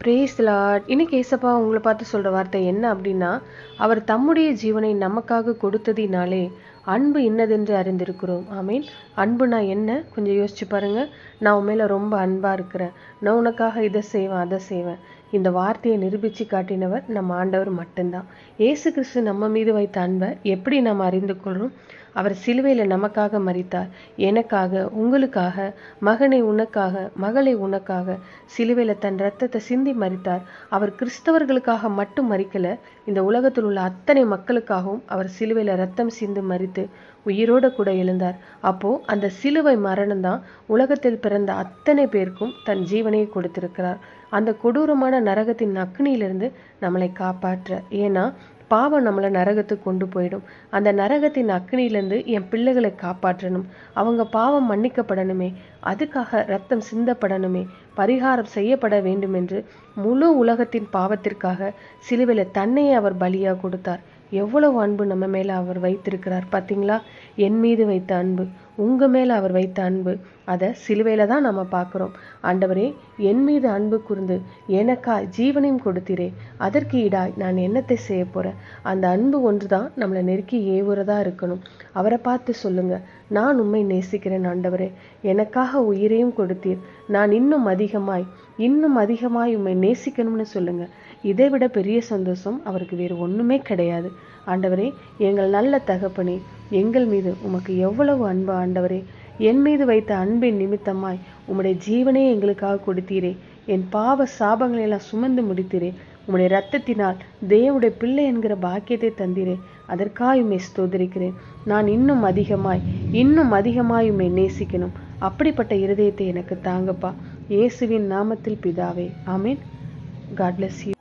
Brace Lord. இன்னைக்கு ஏசப்பா உங்களை பார்த்து சொல்ற வார்த்தை என்ன அப்படின்னா, அவர் தம்முடைய ஜீவனை நமக்காக கொடுத்ததினாலே அன்பு இன்னதென்று அறிந்திருக்கிறோம். ஆமீன். அன்புனா என்ன? கொஞ்சம் யோசிச்சு பாருங்க. நான் உன் மேல ரொம்ப அன்பா இருக்கிறேன், நான் உனக்காக இதை செய்வேன் அதை செய்வேன். இந்த வார்த்தையை நிரூபித்து காட்டினவர் நம்ம ஆண்டவர் மட்டும்தான். இயேசு கிறிஸ்து நம்ம மீது வைத்த அன்பை எப்படி நாம் அறிந்து கொள்றோம்? அவர் சிலுவையில் நமக்காக மரித்தார், எனக்காக, உங்களுக்காக, மகனை உனக்காக, மகளை உனக்காக சிலுவையில் தன் ரத்தத்தை சிந்தி மரித்தார். அவர் கிறிஸ்தவர்களுக்காக மட்டும் மரிக்கல, இந்த உலகத்தில் உள்ள அத்தனை மக்களுக்காகவும் அவர் சிலுவையில் ரத்தம் சிந்து மரித்து உயிரோடு கூட எழுந்தார். அப்போ அந்த சிலுவை மரணம் தான் உலகத்தில் பிறந்த அத்தனை பேருக்கும் தன் ஜீவனையை கொடுத்திருக்கிறார். அந்த கொடூரமான நரகத்தின் அக்னியிலிருந்து நம்மளை காப்பாற்ற. ஏன்னா பாவம் நம்மளை நரகத்துக்கு கொண்டு போயிடும். அந்த நரகத்தின் அக்னியிலேருந்து என் பிள்ளைகளை காப்பாற்றணும், அவங்க பாவம் மன்னிக்கப்படணுமே, அதுக்காக ரத்தம் சிந்தப்படணுமே, பரிகாரம் செய்யப்பட வேண்டும் என்று முழு உலகத்தின் பாவத்திற்காக சிலுவையில் தன்னையே அவர் பலியாக கொடுத்தார். எவ்வளவு அன்பு நம்ம மேலே அவர் வைத்திருக்கிறார் பார்த்தீங்களா? என் மீது வைத்த அன்பு, உங்கள் மேலே அவர் வைத்த அன்பு, அதை சிலுவையில் தான் நம்ம பார்க்குறோம். ஆண்டவரே, என் மீது அன்பு கூர்ந்து எனக்கா ஜீவனையும் கொடுத்தீரே, அதற்கு ஈடாய் நான் என்னத்தை செய்ய போகிறேன்? அந்த அன்பு ஒன்று தான் நம்மளை நெருக்கி ஏவுறதா இருக்கணும். அவரை பார்த்து சொல்லுங்க, நான் உம்மை நேசிக்கிறேன் ஆண்டவரே, எனக்காக உயிரையும் கொடுத்தீர், நான் இன்னும் அதிகமாய் உம்மை நேசிக்கணும்னு சொல்லுங்க. இதை விட பெரிய சந்தோஷம் அவருக்கு வேறு ஒன்றுமே கிடையாது. ஆண்டவரே, எங்கள் நல்ல தகப்பனே, எங்கள் மீது உமக்கு எவ்வளவு அன்பு ஆண்டவரே. என் மீது வைத்த அன்பின் நிமித்தமாய் உம்முடைய ஜீவனே எங்களுக்காக கொடுத்தீரே, என் பாவ சாபங்களை எல்லாம் சுமந்து முடித்தீரே, உம்முடைய இரத்தத்தினால் தேவனுடைய பிள்ளை என்கிற பாக்கியத்தை தந்தீரே, அதற்காக உம்மை ஸ்தோத்திரிக்கிறேன். நான் இன்னும் அதிகமாய் உம்மை நேசிக்கணும். அப்படிப்பட்ட இருதயத்தை எனக்கு தாங்கப்பா, இயேசுவின் நாமத்தில் பிதாவே, ஆமீன். God bless you.